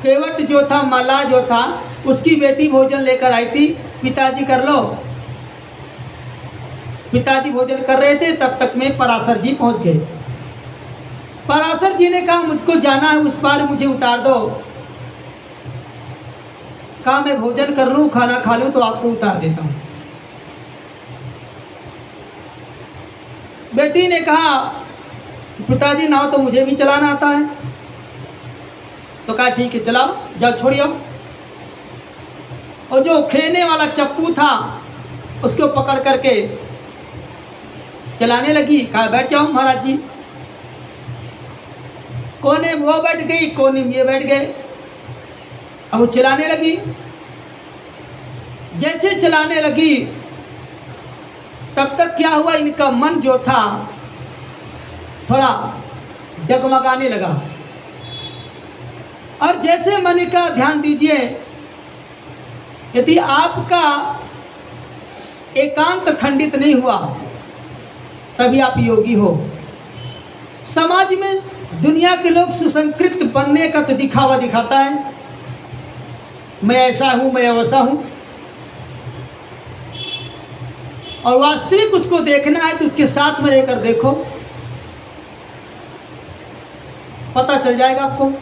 केवट जो था, माला जो था, उसकी बेटी भोजन लेकर आई थी। पिताजी कर लो। पिताजी भोजन कर रहे थे, तब तक में पराशर जी पहुंच गए। पराशर जी ने कहा मुझको जाना है उस पार, मुझे उतार दो। कहा मैं भोजन कर लूँ, खाना खा लूँ तो आपको उतार देता हूँ। बेटी ने कहा पिताजी नाव तो मुझे भी चलाना आता है। तो कहा ठीक है चलाओ, जाओ छोड़ियो। और जो खेने वाला चप्पू था उसको पकड़ करके चलाने लगी। कहा बैठ जाओ महाराज जी। कोने में वो बैठ गई, कोने में ये बैठ गए। अब वो चलाने लगी। जैसे चलाने लगी तब तक क्या हुआ, इनका मन जो था थोड़ा डगमगाने लगा। और जैसे मन का ध्यान दीजिए, यदि आपका एकांत खंडित नहीं हुआ तभी आप योगी हो। समाज में दुनिया के लोग सुसंस्कृत बनने का तो दिखावा दिखाता है, मैं ऐसा हूँ, मैं वैसा हूँ, और वास्तविक उसको देखना है तो उसके साथ में रहकर देखो, पता चल जाएगा आपको।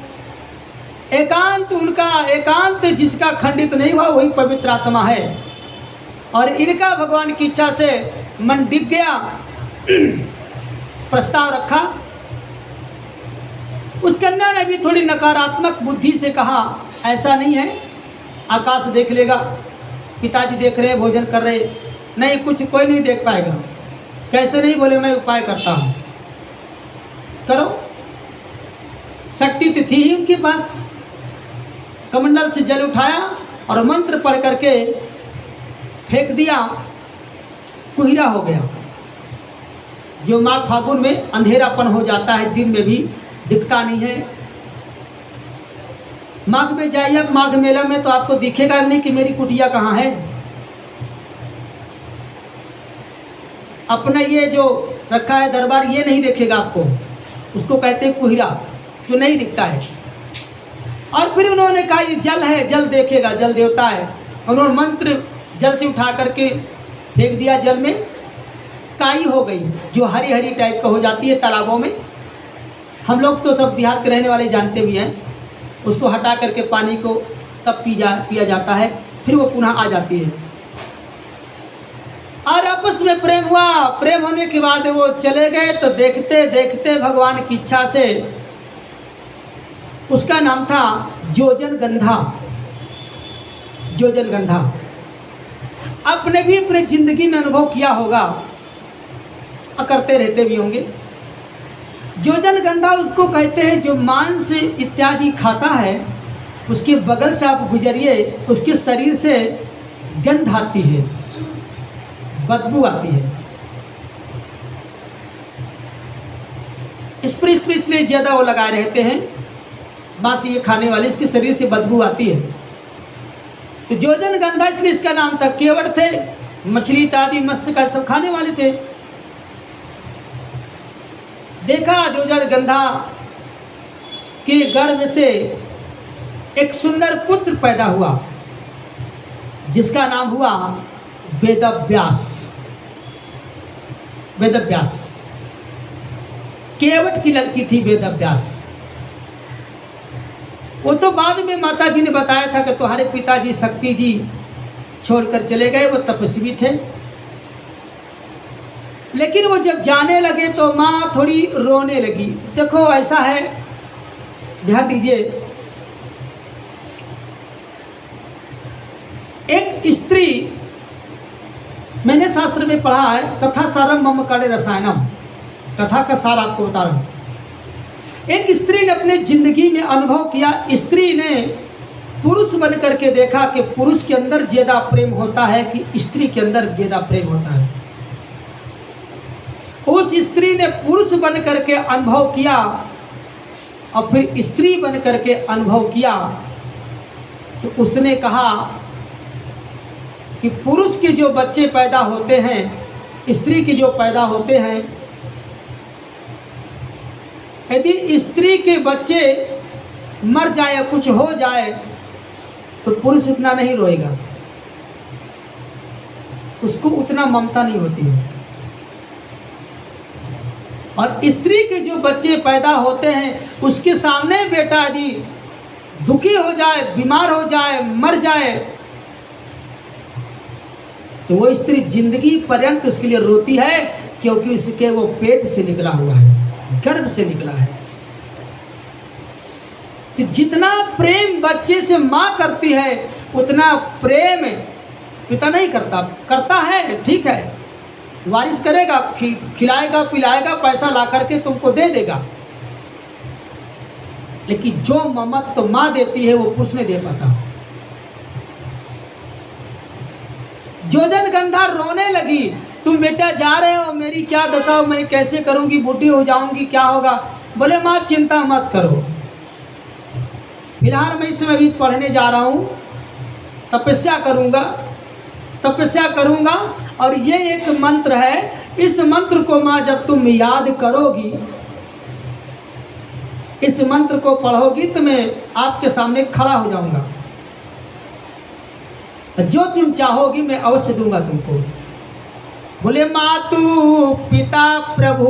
एकांत उनका, एकांत जिसका खंडित नहीं हुआ वही पवित्र आत्मा है। और इनका भगवान की इच्छा से मन डिग गया, प्रस्ताव रखा। उस कन्या ने भी थोड़ी नकारात्मक बुद्धि से कहा ऐसा नहीं है, आकाश देख लेगा, पिताजी देख रहे हैं भोजन कर रहे, नहीं कुछ कोई नहीं देख पाएगा। कैसे नहीं? बोले मैं उपाय करता हूँ। करो। शक्ति तो थी ही उनके पास। कमंडल से जल उठाया और मंत्र पढ़ करके फेंक दिया, कुहिरा हो गया। जो माघ फागुन में अंधेरापन हो जाता है, दिन में भी दिखता नहीं है। माघ में जाइए, माघ मेला में तो आपको दिखेगा नहीं कि मेरी कुटिया कहाँ है। अपना ये जो रखा है दरबार, ये नहीं देखेगा आपको, उसको कहते हैं कुहिरा, जो नहीं दिखता है। और फिर उन्होंने कहा ये जल है, जल देखेगा, जल देवता है। उन्होंने मंत्र जल से उठा करके फेंक दिया जल में, काई हो गई जो हरी हरी टाइप का हो जाती है तालाबों में। हम लोग तो सब देहात के रहने वाले जानते भी हैं। उसको हटा करके पानी को तब पिया जाता है, फिर वो पुनः आ जाती है। और आपस में प्रेम हुआ। प्रेम होने के बाद वो चले गए तो देखते देखते भगवान की इच्छा से, उसका नाम था जोजनगंधा। जोजनगंधा आपने भी अपने जिंदगी में अनुभव किया होगा, करते रहते भी होंगे। जोजनगंधा उसको कहते हैं जो मांस इत्यादि खाता है, उसके बगल से आप गुजरिए, उसके शरीर से गंध आती है, बदबू आती है। इस पर इसलिए ज़्यादा वो लगाए रहते हैं, मांस ये खाने वाले, इसके शरीर से बदबू आती है। तो जोजनगंधा इसलिए इसका नाम था। केवट थे, मछली इत्यादि मस्त का सब खाने वाले थे। देखा जोजनगंधा के गर्भ से एक सुंदर पुत्र पैदा हुआ, जिसका नाम हुआ वेदव्यास। वेदव्यास केवट की लड़की थी वेदव्यास। वो तो बाद में माता जी ने बताया था कि तुम्हारे पिताजी शक्ति जी छोड़कर चले गए, वो तपस्वी थे। लेकिन वो जब जाने लगे तो माँ थोड़ी रोने लगी। देखो ऐसा है, ध्यान दीजिए, एक स्त्री, मैंने शास्त्र में पढ़ा है, कथा सारम मम करे रसायनम, कथा का सार आपको बता रहा हूँ। एक स्त्री ने अपने जिंदगी में अनुभव किया, स्त्री ने पुरुष बन करके देखा कि पुरुष के अंदर ज्यादा प्रेम होता है कि स्त्री के अंदर ज्यादा प्रेम होता है। उस स्त्री ने पुरुष बन करके अनुभव किया और फिर स्त्री बन करके अनुभव किया, तो उसने कहा कि पुरुष के जो बच्चे पैदा होते हैं, स्त्री के जो पैदा होते हैं, यदि स्त्री के बच्चे मर जाए, कुछ हो जाए, तो पुरुष उतना नहीं रोएगा, उसको उतना ममता नहीं होती है। और स्त्री के जो बच्चे पैदा होते हैं, उसके सामने बेटा यदि दुखी हो जाए, बीमार हो जाए, मर जाए, तो वो स्त्री जिंदगी पर्यंत उसके लिए रोती है, क्योंकि उसके वो पेट से निकला हुआ है, गर्भ से निकला है। तो जितना प्रेम बच्चे से माँ करती है, उतना प्रेम पिता नहीं करता। करता है, ठीक है, वारिस करेगा, खिलाएगा, पिलाएगा, पैसा ला करके तुमको दे देगा, लेकिन जो ममत तो माँ देती है वो पुरुष नहीं दे पाता। जोजनगंधा रोने लगी, तुम बेटा जा रहे हो, मेरी क्या दशा, मैं कैसे करूंगी, बूढ़ी हो जाऊंगी, क्या होगा। बोले माँ चिंता मत करो, फिलहाल मैं इस समय भी पढ़ने जा रहा हूँ, तपस्या करूँगा और ये एक मंत्र है, इस मंत्र को माँ जब तुम याद करोगी, इस मंत्र को पढ़ोगी, तो मैं आपके सामने खड़ा हो जाऊंगा, जो तुम चाहोगी मैं अवश्य दूंगा तुमको। बोले मातु पिता प्रभु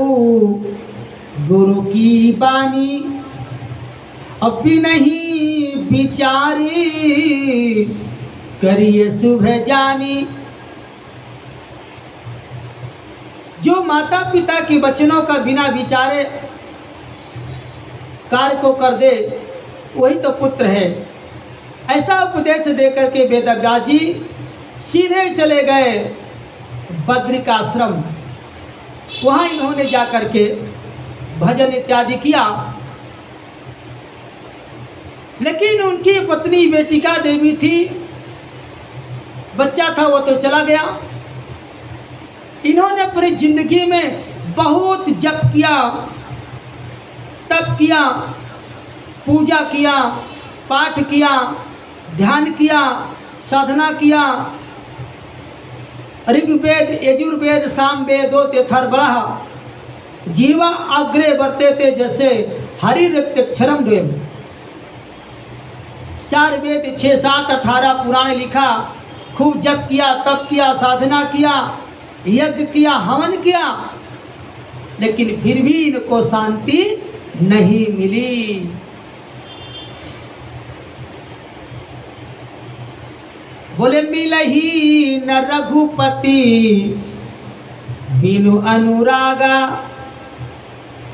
गुरु की बानी, अब भी नहीं विचारी, करिए शुभ जानी। जो माता पिता के वचनों का बिना विचारे कार्य को कर दे, वही तो पुत्र है। ऐसा उपदेश देकर के वेदव्यास जी सीधे चले गए बद्रिकाश्रम। वहाँ इन्होंने जा कर के भजन इत्यादि किया, लेकिन उनकी पत्नी बेटिका देवी थी, बच्चा था वो तो चला गया। इन्होंने अपनी जिंदगी में बहुत जप किया, तप किया, पूजा किया, पाठ किया, ध्यान किया, साधना किया, ऋग्वेद यजुर्वेद सामवेदो तेथर्वणः जीवा अग्रे वर्तेते जैसे हरि रक्तक्षरम द्वयम्। 4 वेद 6 7 18 पुराण लिखा, खूब जप किया, तप किया, साधना किया, यज्ञ किया, हवन किया, लेकिन फिर भी इनको शांति नहीं मिली। बोले मिलही न रघुपति बिनु अनुरागा,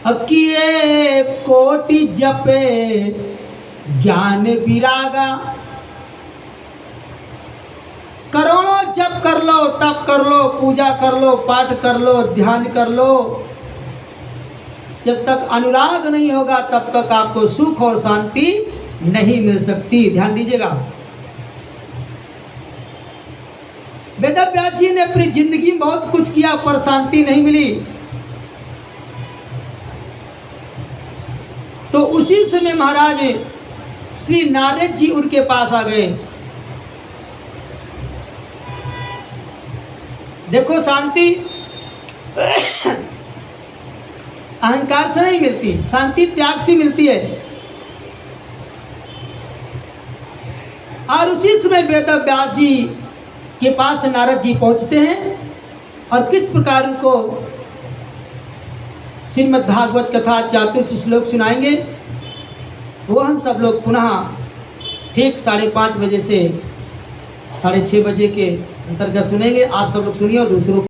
अकिए कोटि जपे ज्ञान विरागा। करोड़ों जप कर लो, तप कर लो, पूजा कर लो, पाठ कर लो, ध्यान कर लो, जब तक अनुराग नहीं होगा तब तक आपको सुख और शांति नहीं मिल सकती। ध्यान दीजिएगा। वेदव्यास जी ने अपनी जिंदगी में बहुत कुछ किया पर शांति नहीं मिली। तो उसी समय महाराज श्री नारद जी उनके पास आ गए। देखो, शांति अहंकार से नहीं मिलती, शांति त्याग से मिलती है। और उसी समय वेदव्यास जी के पास नारद जी पहुंचते हैं और किस प्रकार उनको श्रीमद् भागवत कथा 44 श्लोक सुनाएंगे, वो हम सब लोग पुनः ठीक 5:30 बजे से 6:30 बजे के अंतर्गत सुनेंगे। आप सब लोग सुनिए और दूसरों